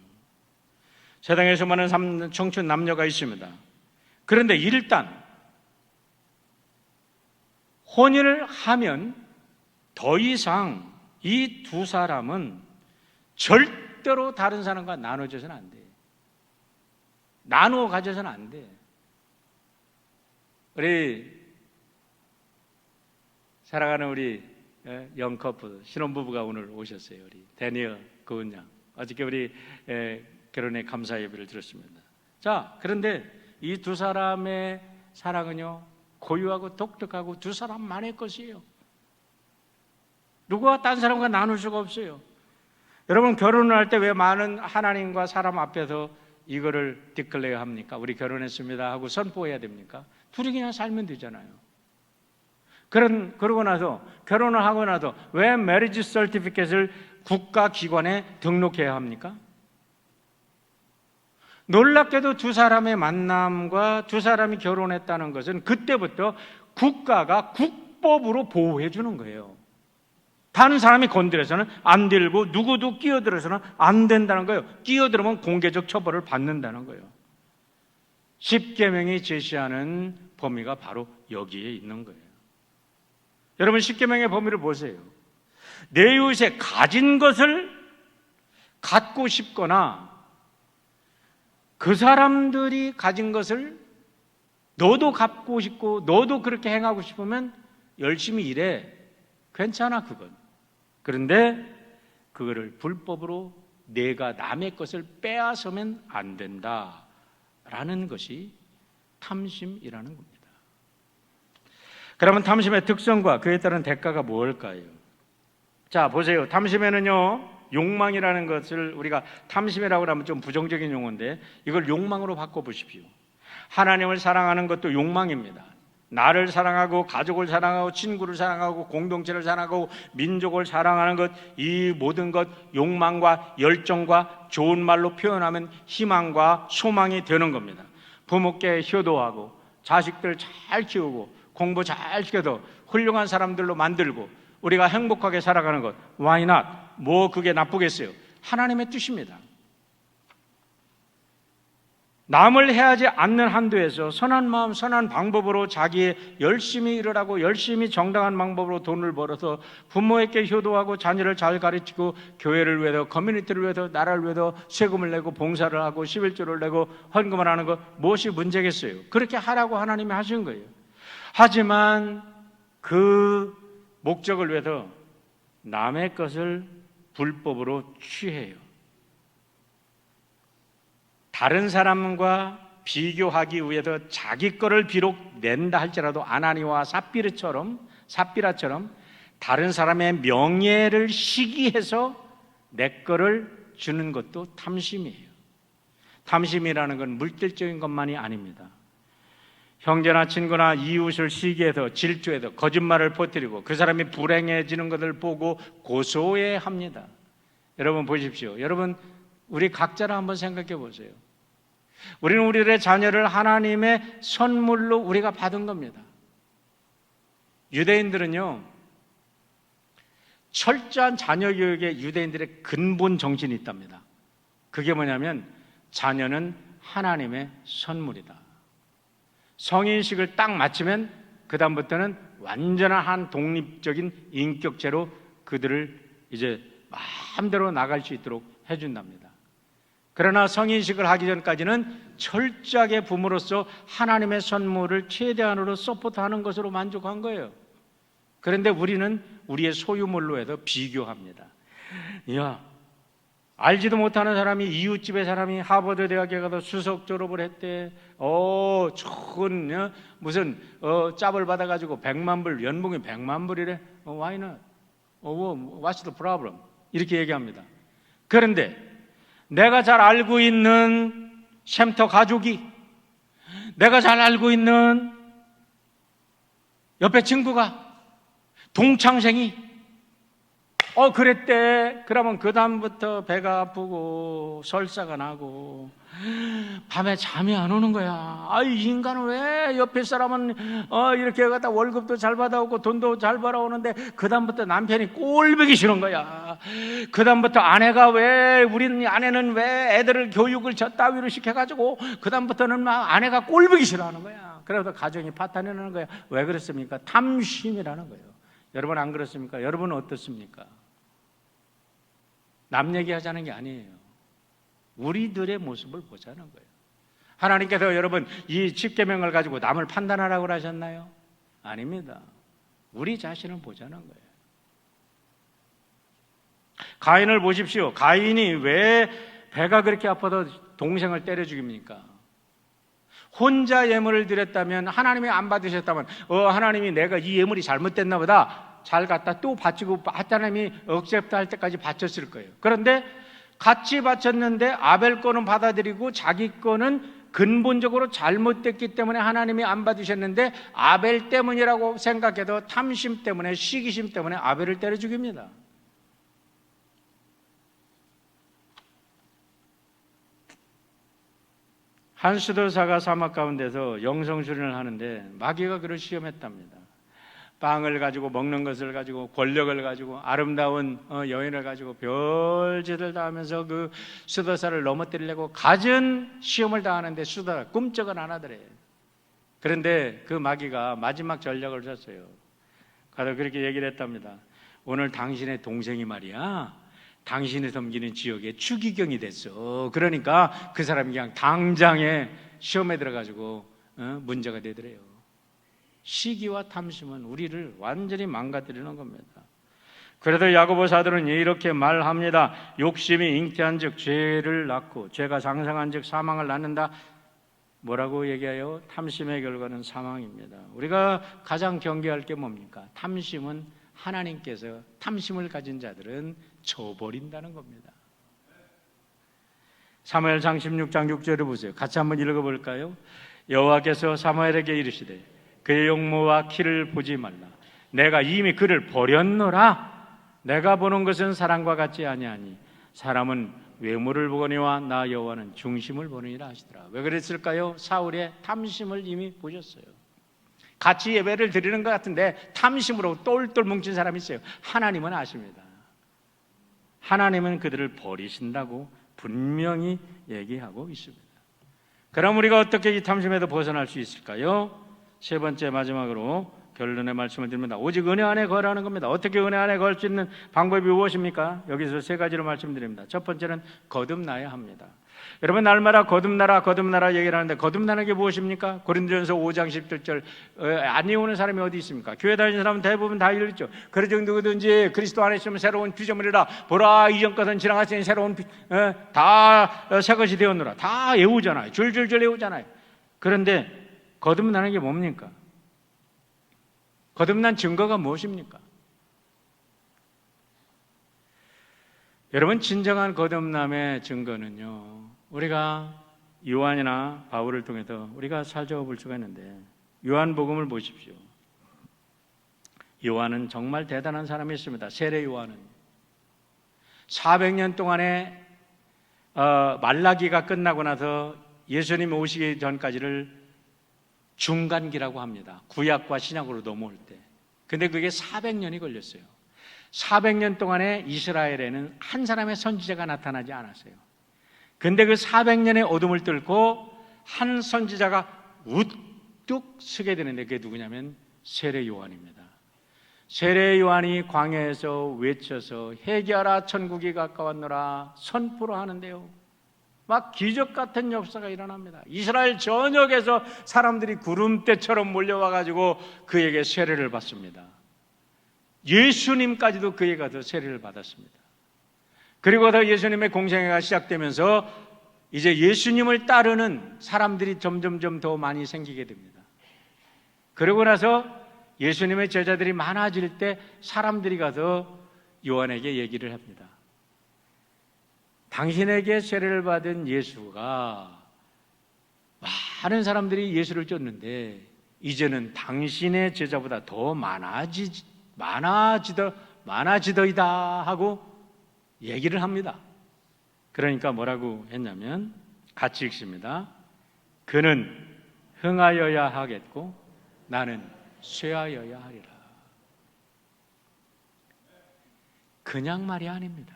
세상에서 많은 청춘 남녀가 있습니다. 그런데 일단 혼인을 하면 더 이상 이 두 사람은 절대로 다른 사람과 나눠져서는 안 돼. 나누어 가져서는 안 돼. 우리 사랑하는 우리 영커플 신혼부부가 오늘 오셨어요. 우리 데니얼 고은양, 어저께 우리 결혼의 감사 예배를 들었습니다. 자, 그런데 이 두 사람의 사랑은요, 고유하고 독특하고 두 사람만의 것이에요. 누구와 딴 사람과 나눌 수가 없어요. 여러분, 결혼을 할 때 왜 많은 하나님과 사람 앞에서 이거를 디클레어 합니까? 우리 결혼했습니다 하고 선포해야 됩니까? 둘이 그냥 살면 되잖아요. 그러고 나서, 결혼을 하고 나서 왜 메리지 서티피켓을 국가기관에 등록해야 합니까? 놀랍게도 두 사람의 만남과 두 사람이 결혼했다는 것은 그때부터 국가가 국법으로 보호해 주는 거예요. 다른 사람이 건드려서는 안 되고 누구도 끼어들어서는 안 된다는 거예요. 끼어들으면 공개적 처벌을 받는다는 거예요. 십계명이 제시하는 범위가 바로 여기에 있는 거예요. 여러분, 십계명의 범위를 보세요. 내 이웃의 가진 것을 갖고 싶거나 그 사람들이 가진 것을 너도 갖고 싶고 너도 그렇게 행하고 싶으면 열심히 일해. 괜찮아, 그건. 그런데 그거를 불법으로 내가 남의 것을 빼앗으면 안 된다라는 것이 탐심이라는 겁니다. 그러면 탐심의 특성과 그에 따른 대가가 무엇일까요? 자, 보세요. 탐심에는요, 욕망이라는 것을 우리가 탐심이라고 하면 좀 부정적인 용어인데 이걸 욕망으로 바꿔보십시오. 하나님을 사랑하는 것도 욕망입니다. 나를 사랑하고 가족을 사랑하고 친구를 사랑하고 공동체를 사랑하고 민족을 사랑하는 것, 이 모든 것 욕망과 열정과 좋은 말로 표현하면 희망과 소망이 되는 겁니다. 부모께 효도하고 자식들 잘 키우고 공부 잘 시켜서 훌륭한 사람들로 만들고 우리가 행복하게 살아가는 것, why not? 뭐 그게 나쁘겠어요? 하나님의 뜻입니다. 남을 해하지 않는 한도에서 선한 마음, 선한 방법으로 자기의 열심히 일을 열심히 정당한 방법으로 돈을 벌어서 부모에게 효도하고 자녀를 잘 가르치고 교회를 위해서, 커뮤니티를 위해서, 나라를 위해서 세금을 내고 봉사를 하고 11조를 내고 헌금을 하는 것, 무엇이 문제겠어요? 그렇게 하라고 하나님이 하신 거예요. 하지만 그 목적을 위해서 남의 것을 불법으로 취해요. 다른 사람과 비교하기 위해서 자기 거를 비록 낸다 할지라도 아나니와 삽비라처럼 다른 사람의 명예를 시기해서 내 거를 주는 것도 탐심이에요. 탐심이라는 건 물질적인 것만이 아닙니다. 형제나 친구나 이웃을 시기해서 질투해서 거짓말을 퍼뜨리고 그 사람이 불행해지는 것을 보고 고소해합니다. 여러분 보십시오. 여러분 우리 각자를 한번 생각해 보세요. 우리는 우리들의 자녀를 하나님의 선물로 우리가 받은 겁니다. 유대인들은요, 철저한 자녀 교육에 유대인들의 근본 정신이 있답니다. 그게 뭐냐면 자녀는 하나님의 선물이다. 성인식을 딱 마치면 그 다음부터는 완전한 한 독립적인 인격체로 그들을 이제 마음대로 나갈 수 있도록 해준답니다. 그러나 성인식을 하기 전까지는 철저하게 부모로서 하나님의 선물을 최대한으로 서포트하는 것으로 만족한 거예요. 그런데 우리는 우리의 소유물로 해서 비교합니다. 이야, 알지도 못하는 사람이 이웃집의 사람이 하버드 대학에 가서 수석 졸업을 했대. 좋은 무슨 짭을 받아가지고 100만 불, 연봉이 100만 불이래. Why not? What's the problem? 이렇게 얘기합니다. 그런데 내가 잘 알고 있는 샘터 가족이, 내가 잘 알고 있는 옆에 친구가, 동창생이 그랬대. 그러면 그 다음부터 배가 아프고 설사가 나고 밤에 잠이 안 오는 거야. 이 인간은 왜 옆에 사람은 이렇게 갖다 월급도 잘 받아오고 돈도 잘 벌어오는데 그 다음부터 남편이 꼴보기 싫은 거야. 그 다음부터 아내가 우리 아내는 왜 애들을 교육을 저 따위로 시켜가지고 그 다음부터는 막 아내가 꼴보기 싫어하는 거야. 그래서 가정이 파탄나는 거야. 왜 그렇습니까? 탐심이라는 거예요. 여러분 안 그렇습니까? 여러분은 어떻습니까? 남 얘기하자는 게 아니에요. 우리들의 모습을 보자는 거예요. 하나님께서 여러분 이 10계명을 가지고 남을 판단하라고 하셨나요? 아닙니다. 우리 자신을 보자는 거예요. 가인을 보십시오. 가인이 왜 배가 그렇게 아파도 동생을 때려 죽입니까? 혼자 예물을 드렸다면, 하나님이 안 받으셨다면 하나님이 내가 이 예물이 잘못됐나 보다 잘 갖다 또 바치고 하나님이 억셉트 할 때까지 바쳤을 거예요. 그런데 같이 바쳤는데 아벨 거는 받아들이고 자기 거는 근본적으로 잘못됐기 때문에 하나님이 안 받으셨는데 아벨 때문이라고 생각해도 탐심 때문에, 시기심 때문에 아벨을 때려 죽입니다. 한 수도사가 사막 가운데서 영성수련을 하는데 마귀가 그를 시험했답니다. 빵을 가지고, 먹는 것을 가지고, 권력을 가지고, 아름다운 여인을 가지고 별짓을 다 하면서 그 수도사를 넘어뜨리려고 갖은 시험을 다하는데 수도사가 꿈쩍은 안 하더래. 그런데 그 마귀가 마지막 전략을 썼어요. 가서 그렇게 얘기를 했답니다. 오늘 당신의 동생이 말이야, 당신이 섬기는 지역에 추기경이 됐어. 그러니까 그 사람이 그냥 당장에 시험에 들어가지고 문제가 되더래요. 시기와 탐심은 우리를 완전히 망가뜨리는 겁니다. 그래도 야고보 사도는 이렇게 말합니다. 욕심이 잉태한 즉 죄를 낳고, 죄가 장성한 즉 사망을 낳는다. 뭐라고 얘기해요? 탐심의 결과는 사망입니다. 우리가 가장 경계할 게 뭡니까? 탐심은 하나님께서 탐심을 가진 자들은 저버린다는 겁니다. 사무엘상 16장 6절을 보세요. 같이 한번 읽어볼까요? 여호와께서 사무엘에게 이르시되 그의 용모와 키를 보지 말라. 내가 이미 그를 버렸노라. 내가 보는 것은 사람과 같지 아니하니 사람은 외모를 보거니와 나 여호와는 중심을 보느니라 하시더라. 왜 그랬을까요? 사울의 탐심을 이미 보셨어요. 같이 예배를 드리는 것 같은데 탐심으로 똘똘 뭉친 사람이 있어요. 하나님은 아십니다. 하나님은 그들을 버리신다고 분명히 얘기하고 있습니다. 그럼 우리가 어떻게 이 탐심에도 벗어날 수 있을까요? 세 번째 마지막으로 결론의 말씀을 드립니다. 오직 은혜 안에 거하라는 겁니다. 어떻게 은혜 안에 거할 수 있는 방법이 무엇입니까? 여기서 세 가지로 말씀드립니다. 첫 번째는 거듭나야 합니다. 여러분 날마다 거듭나라 얘기를 하는데 거듭나는 게 무엇입니까? 고린도전서 5장 17절 안 이오는 사람이 어디 있습니까? 교회 다니는 사람은 대부분 다 읽죠. 그러므로 누구든지 그리스도 안에 있으면 새로운 피조물이라. 보라 이전 것은 지나갔으니 새로운 다 새 것이 되었노라. 다 외우잖아요. 줄줄줄 외우잖아요. 그런데 거듭나는 게 뭡니까? 거듭난 증거가 무엇입니까? 여러분 진정한 거듭남의 증거는요, 우리가 요한이나 바울을 통해서 우리가 살펴볼 수가 있는데, 요한복음을 보십시오. 요한은 정말 대단한 사람이었습니다. 세례 요한은 400년 동안에 말라기가 끝나고 나서 예수님 오시기 전까지를 중간기라고 합니다. 구약과 신약으로 넘어올 때. 근데 그게 400년이 걸렸어요. 400년 동안에 이스라엘에는 한 사람의 선지자가 나타나지 않았어요. 근데 그 400년의 어둠을 뚫고 한 선지자가 우뚝 서게 되는데 그게 누구냐면 세례 요한입니다. 세례 요한이 광야에서 외쳐서 회개하라 천국이 가까웠노라 선포를 하는데요, 막 기적 같은 역사가 일어납니다. 이스라엘 전역에서 사람들이 구름대처럼 몰려와가지고 그에게 세례를 받습니다. 예수님까지도 그에 가서 세례를 받았습니다. 그리고 더 예수님의 공생애가 시작되면서 이제 예수님을 따르는 사람들이 점점점 더 많이 생기게 됩니다. 그러고 나서 예수님의 제자들이 많아질 때 사람들이 가서 요한에게 얘기를 합니다. 당신에게 세례를 받은 예수가 많은 사람들이 예수를 쫓는데 이제는 당신의 제자보다 더 많아지더이다 하고 얘기를 합니다. 그러니까 뭐라고 했냐면 같이 읽습니다. 그는 흥하여야 하겠고 나는 쇠하여야 하리라. 그냥 말이 아닙니다.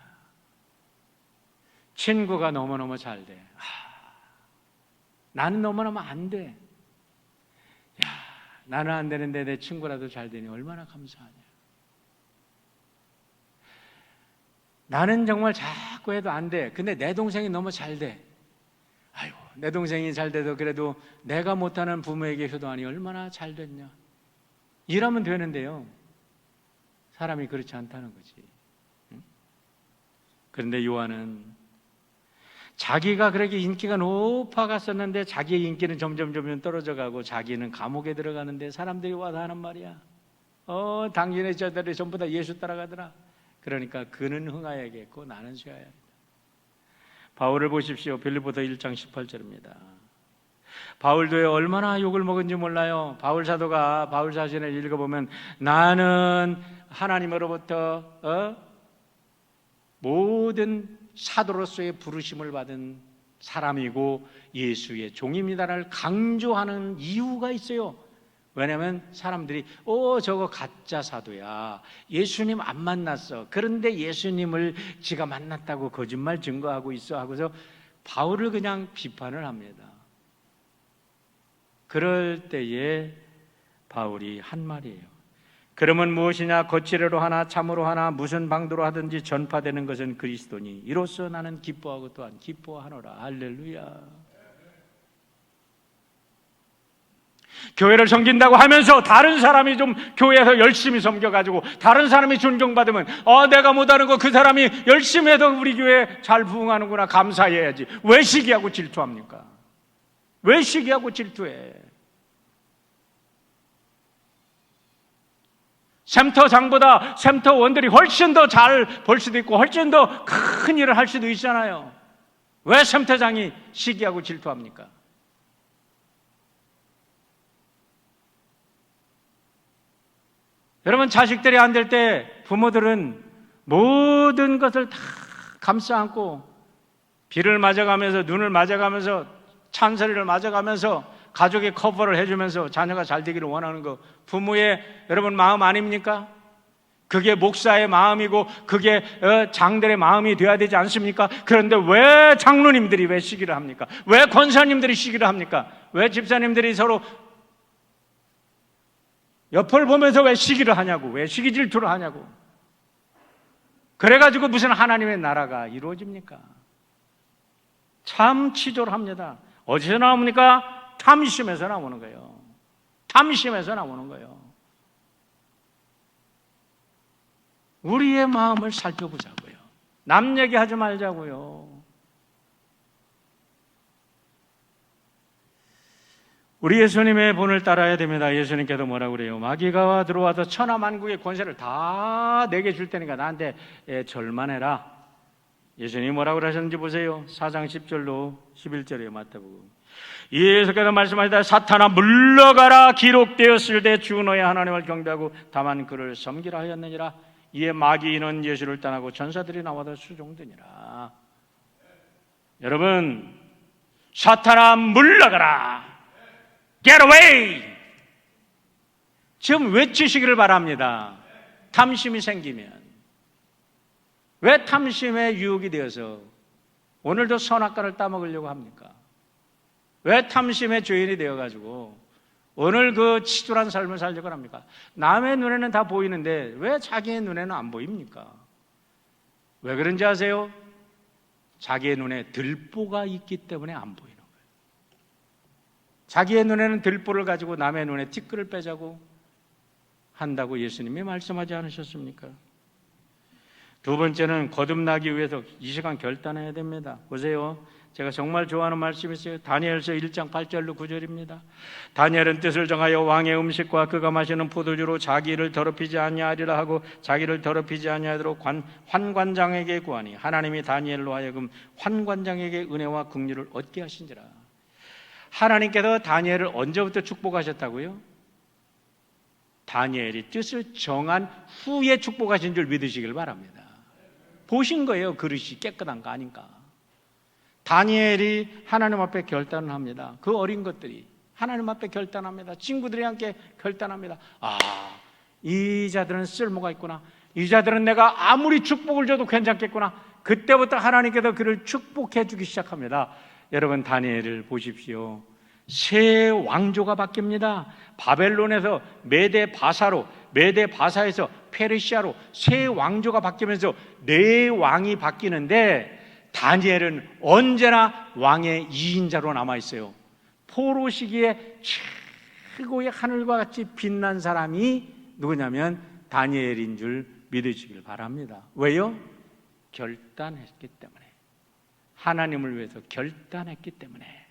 친구가 너무너무 잘 돼. 나는 너무너무 안 돼. 야, 나는 안 되는데 내 친구라도 잘 되니 얼마나 감사하냐. 나는 정말 자꾸 해도 안 돼. 근데 내 동생이 너무 잘 돼. 아이고, 내 동생이 잘 돼도 그래도 내가 못하는 부모에게 효도하니 얼마나 잘 됐냐. 이러면 되는데요, 사람이 그렇지 않다는 거지. 그런데 요한은 자기가 그렇게 인기가 높아갔었는데 자기의 인기는 점점 떨어져 가고 자기는 감옥에 들어가는데 사람들이 와서 하는 말이야. 당신의 제자들이 전부 다 예수 따라가더라. 그러니까 그는 흥하여야겠고 나는 쇠하여야 한다. 바울을 보십시오. 빌립보서 1장 18절입니다. 바울도 얼마나 욕을 먹은지 몰라요. 바울 사도가 바울 사진을 읽어보면 나는 하나님으로부터 모든 사도로서의 부르심을 받은 사람이고 예수의 종입니다를 강조하는 이유가 있어요. 왜냐하면 사람들이 저거 가짜 사도야, 예수님 안 만났어, 그런데 예수님을 지가 만났다고 거짓말 증거하고 있어 하고서 바울을 그냥 비판을 합니다. 그럴 때에 바울이 한 말이에요. 그러면 무엇이냐? 거칠애로 하나 참으로 하나 무슨 방도로 하든지 전파되는 것은 그리스도니 이로써 나는 기뻐하고 또한 기뻐하노라. 할렐루야. 교회를 섬긴다고 하면서 다른 사람이 좀 교회에서 열심히 섬겨가지고 다른 사람이 존경받으면 내가 못하는 거 그 사람이 열심히 해도 우리 교회 잘 부흥하는구나 감사해야지. 왜 시기하고 질투합니까? 왜 시기하고 질투해? 샘터장보다 샘터원들이 훨씬 더 잘 벌 수도 있고 훨씬 더 큰 일을 할 수도 있잖아요. 왜 샘터장이 시기하고 질투합니까? 여러분, 자식들이 안 될 때 부모들은 모든 것을 다 감싸 안고 비를 맞아가면서 눈을 맞아가면서 찬소리를 맞아가면서 가족의 커버를 해주면서 자녀가 잘 되기를 원하는 거, 부모의 여러분 마음 아닙니까? 그게 목사의 마음이고 그게 장들의 마음이 되어야 되지 않습니까? 그런데 왜 장로님들이 왜 시기를 합니까? 왜 권사님들이 시기를 합니까? 왜 집사님들이 서로 옆을 보면서 왜 시기를 하냐고, 왜 시기 질투를 하냐고. 그래가지고 무슨 하나님의 나라가 이루어집니까? 참 치졸합니다. 어디서 나옵니까? 탐심에서 나오는 거예요. 탐심에서 나오는 거예요. 우리의 마음을 살펴보자고요. 남 얘기하지 말자고요. 우리 예수님의 본을 따라야 됩니다. 예수님께도 뭐라고 그래요? 마귀가 들어와서 천하만국의 권세를 다 내게 줄 테니까 나한테 절만해라. 예수님이 뭐라고 하셨는지 보세요. 4장 10절로 11절에 마태복음. 예수께서 말씀하시다 사탄아 물러가라 기록되었을 때 주 너의 하나님을 경배하고 다만 그를 섬기라 하였느니라. 이에 마귀는 예수를 떠나고 전사들이 나와도 수종되니라. 여러분, 사탄아 물러가라. Get away! 지금 외치시기를 바랍니다. 탐심이 생기면. 왜 탐심의 유혹이 되어서 오늘도 선악과를 따먹으려고 합니까? 왜 탐심의 죄인이 되어가지고 오늘 그 치졸한 삶을 살려고 합니까? 남의 눈에는 다 보이는데 왜 자기의 눈에는 안 보입니까? 왜 그런지 아세요? 자기의 눈에 들보가 있기 때문에 안 보이는 거예요. 자기의 눈에는 들보를 가지고 남의 눈에 티끌을 빼자고 한다고 예수님이 말씀하지 않으셨습니까? 두 번째는 거듭나기 위해서 이 시간 결단해야 됩니다. 보세요. 제가 정말 좋아하는 말씀이 있어요. 다니엘서 1장 8절로 9절입니다. 다니엘은 뜻을 정하여 왕의 음식과 그가 마시는 포도주로 자기를 더럽히지 아니하리라 하고 자기를 더럽히지 아니하도록 환관장에게 구하니 하나님이 다니엘로 하여금 환관장에게 은혜와 긍휼을 얻게 하신지라. 하나님께서 다니엘을 언제부터 축복하셨다고요? 다니엘이 뜻을 정한 후에 축복하신 줄 믿으시길 바랍니다. 보신 거예요. 그릇이 깨끗한 거 아닌가. 다니엘이 하나님 앞에 결단을 합니다. 그 어린 것들이 하나님 앞에 결단합니다. 친구들이 함께 결단합니다. 이 자들은 쓸모가 있구나. 이 자들은 내가 아무리 축복을 줘도 괜찮겠구나. 그때부터 하나님께서 그를 축복해 주기 시작합니다. 여러분, 다니엘을 보십시오. 새 왕조가 바뀝니다. 바벨론에서 메데 바사로, 메데 바사에서 페르시아로 새 왕조가 바뀌면서 네 왕이 바뀌는데 다니엘은 언제나 왕의 2인자로 남아있어요. 포로 시기에 최고의 하늘과 같이 빛난 사람이 누구냐면 다니엘인 줄 믿으시길 바랍니다. 왜요? 결단했기 때문에. 하나님을 위해서 결단했기 때문에.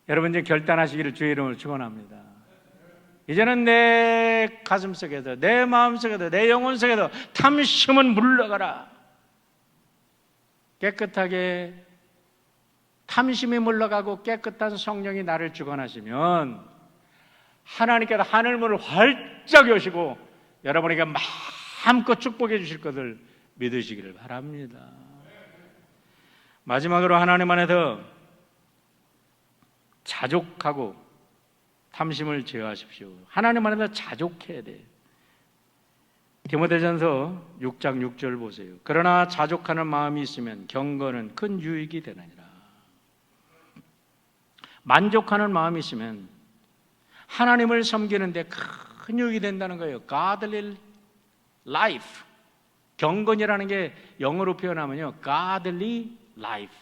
여러분, 이제 결단하시기를 주의 이름으로 축원합니다. 이제는 내 가슴 속에서, 내 마음 속에서, 내 영혼 속에서 탐심은 물러가라. 깨끗하게 탐심이 물러가고 깨끗한 성령이 나를 주관하시면 하나님께서 하늘문을 활짝 여시고 여러분에게 마음껏 축복해 주실 것을 믿으시기를 바랍니다. 마지막으로 하나님 안에서 자족하고 탐심을 제어하십시오. 하나님 안에서 자족해야 돼요. 디모데전서 6장 6절 보세요. 그러나 자족하는 마음이 있으면 경건은 큰 유익이 되느니라. 만족하는 마음이 있으면 하나님을 섬기는데 큰 유익이 된다는 거예요. Godly life. 경건이라는 게 영어로 표현하면요, Godly life.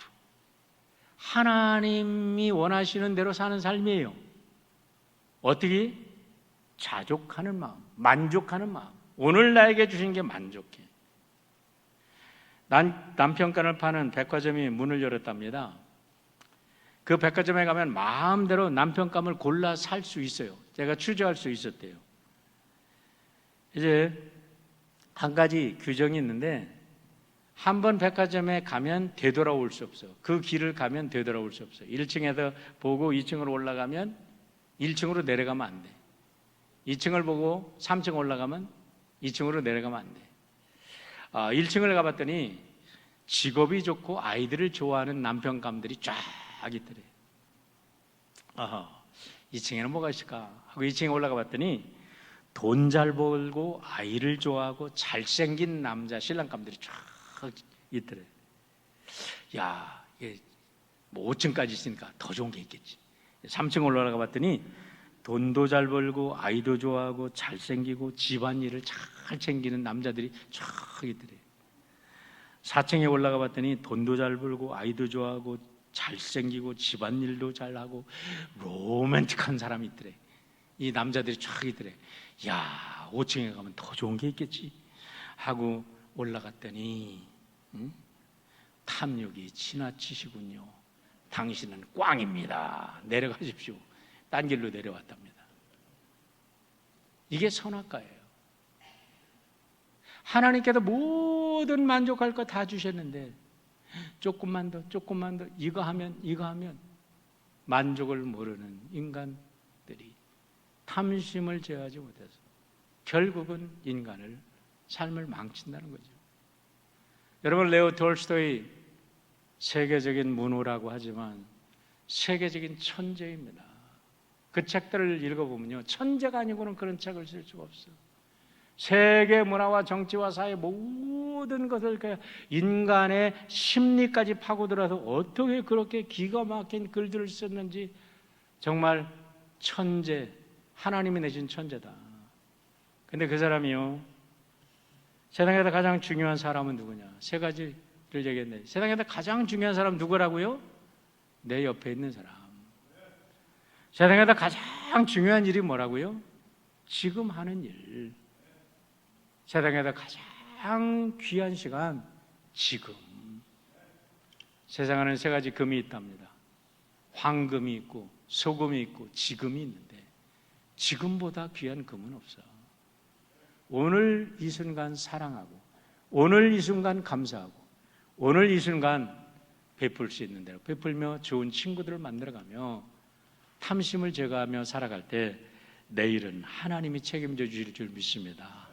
하나님이 원하시는 대로 사는 삶이에요. 어떻게? 자족하는 마음, 만족하는 마음. 오늘 나에게 주신 게 만족해. 남편관을 파는 백화점이 문을 열었답니다. 그 백화점에 가면 마음대로 남편감을 골라 살 수 있어요. 제가 취재할 수 있었대요. 이제 한 가지 규정이 있는데, 한 번 백화점에 가면 되돌아올 수 없어. 그 길을 가면 되돌아올 수 없어. 1층에서 보고 2층으로 올라가면 1층으로 내려가면 안 돼. 2층을 보고 3층 올라가면 2층으로 내려가면 안 돼. 1층을 가봤더니 직업이 좋고 아이들을 좋아하는 남편감들이 쫙 있더래. 2층에는 뭐가 있을까 하고 2층에 올라가 봤더니 돈 잘 벌고 아이를 좋아하고 잘생긴 남자 신랑감들이 쫙 있더래. 야, 이게 뭐 5층까지 있으니까 더 좋은 게 있겠지. 3층 올라가 봤더니 돈도 잘 벌고 아이도 좋아하고 잘생기고 집안일을 잘 챙기는 남자들이 쫙 있더래. 4층에 올라가 봤더니 돈도 잘 벌고 아이도 좋아하고 잘생기고 집안일도 잘하고 로맨틱한 사람이 있더래. 이 남자들이 쫙 있더래. 야, 5층에 가면 더 좋은 게 있겠지 하고 올라갔더니 탐욕이 지나치시군요. 당신은 꽝입니다. 내려가십시오. 딴 길로 내려왔답니다. 이게 선악과예요. 하나님께서 모든 만족할 거 다 주셨는데 조금만 더 이거 하면 만족을 모르는 인간들이 탐심을 제어하지 못해서 결국은 인간을 삶을 망친다는 거죠. 여러분, 레오 톨스토이 세계적인 문호라고 하지만 세계적인 천재입니다. 그 책들을 읽어보면요, 천재가 아니고는 그런 책을 쓸 수가 없어요. 세계 문화와 정치와 사회 모든 것을 인간의 심리까지 파고들어서 어떻게 그렇게 기가 막힌 글들을 썼는지 정말 천재, 하나님이 내신 천재다. 근데 그 사람이요, 세상에서 가장 중요한 사람은 누구냐? 3가지를 얘기했는데, 세상에서 가장 중요한 사람 누구라고요? 내 옆에 있는 사람. 세상에서 가장 중요한 일이 뭐라고요? 지금 하는 일. 세상에서 가장 귀한 시간, 지금. 세상에는 3가지 금이 있답니다. 황금이 있고 소금이 있고 지금이 있는데 지금보다 귀한 금은 없어. 오늘 이 순간 사랑하고, 오늘 이 순간 감사하고, 오늘 이 순간 베풀 수 있는 대로 베풀며 좋은 친구들을 만들어가며 탐심을 제거하며 살아갈 때 내일은 하나님이 책임져 주실 줄 믿습니다.